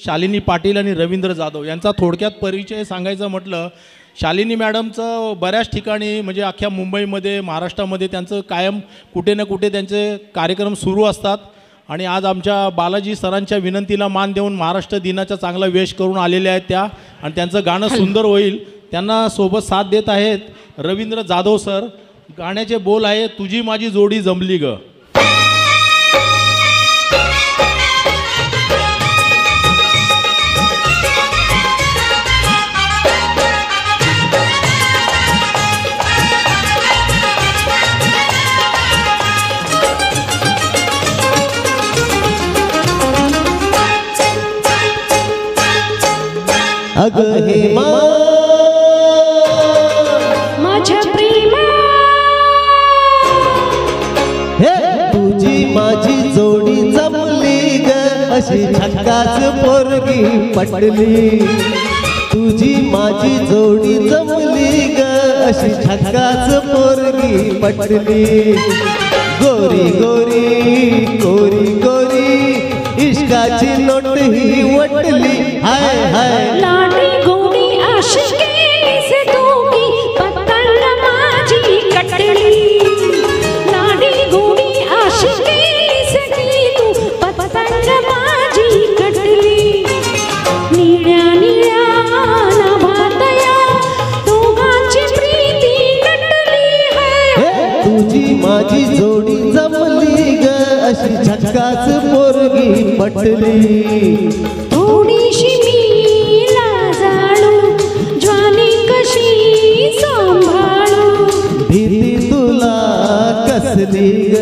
शालिनी पाटील आणि रवींद्र जाधव यांचा थोडक्यात परिचय सांगायचं म्हटलं, शालिनी मॅडमचं बऱ्याच ठिकाणी म्हणजे अख्ख्या मुंबईमध्ये महाराष्ट्रामध्ये त्यांचं कायम कुठे ना कुठे त्यांचे कार्यक्रम सुरू असतात आणि आज आमच्या बालाजी सरांच्या विनंतीला मान देऊन महाराष्ट्र दिनाचा चांगला वेश करून आलेल्या आहेत त्या आणि त्यांचं गाणं सुंदर होईल. त्यांना सोबत साथ देत आहेत रवींद्र जाधव सर. गाण्याचे बोल आहे तुझी माझी जोडी जमली ग. अगं हे माझ्या प्रेमा, हे तुझी माझी जोडी जमली ग, अशी झकास पोरगी पटली. तुझी माझी जोडी जमली ग, अशी झकास पोरगी पटली. गोरी गोरी गोरी गोरी इश्काची नोट ही वटली. हाय हाय लाडी गोडी आशिकी से तू की पतंग माझी कटली. लाडी गोडी आशिकी से की तू पतंग माझी कटली. निळ्या निळ्या नाभातया दोघांची प्रीती नटली है. तुझी माझी जोडी जमली ग, अशी झकास पोरगी पटली. थोडीशी मी लाजाळू ज्वाली कशी सांभाळू. भीती तुला कसली ग,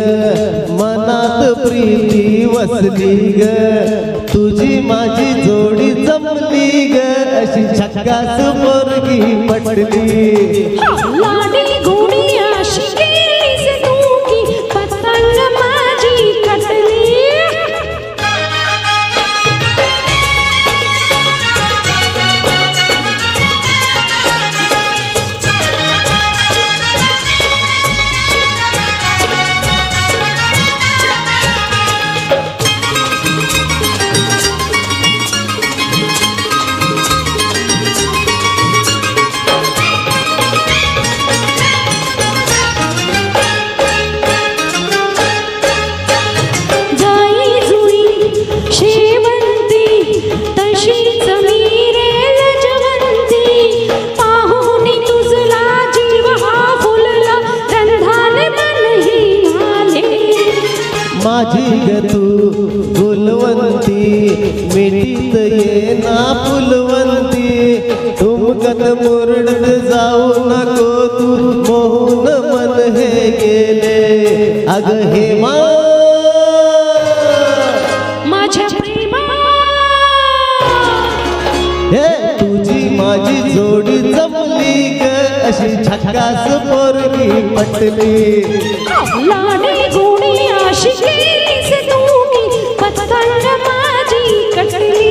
मनात प्रीती वसली ग. तुझी माझी जोडी जमली ग, अशी झकास पोरगी पटली. लाडी गोडी आशिकी से तू की पतंग माझी कटली. माझी ग तू फुलवंती, मिठीत ये ना फुलवंती. ठुमकत मुरडत जाऊ नको तू, मोहून मन हे गेले. अग हे माझ्या प्रेमा, हे तुझी माझी जोडी जमली ग, अशी झकास पोरगी पटली. लाडी गोडी आशिकी से तू की पतंग माझी कटली.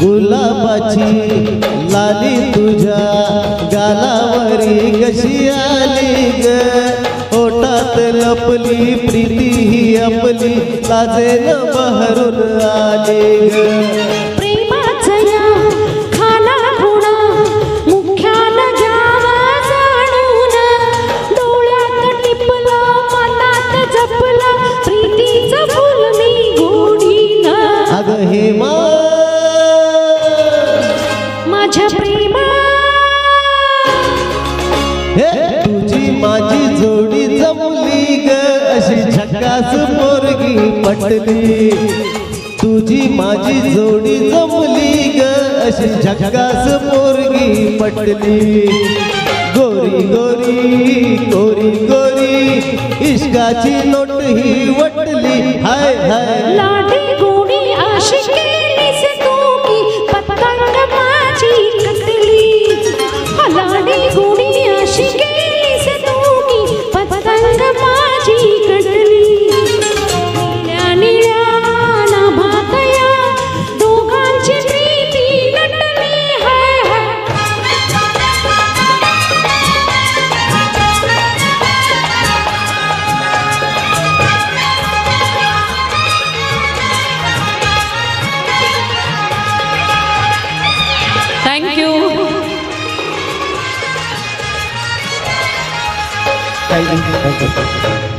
गुलाबाची लाली तुझ्या गालावरी कशी आली ग. ओठात लपली प्रीती ही आपली, लाजेन बहरून आली ग. प्रेमाचा या खाना खुणा मुख्यान घ्यावा जाणून. डोळ्यात टिपला मनात जपला प्रीतीचं फुल मी गोडीन. अगं हे माझ्या प्रेमा, हे तुझी माझी जोडी जमली ग, अशी झकास पोरगी पटली. तुझी माझी जोडी जमली ग, अशी झकास पोरगी पटली. गोरी गोरी गोरी गोरी इश्काची नोट ही वटली. हाय हाय लाडी गोडी आशिकी से तू की पतंग गोडी गोडी अशी केलीस तू की पतंग माझी कटली निळ्या निळ्या नाभात या दोघांची प्रीती नटली हाय थँक्यू. थँक्यू.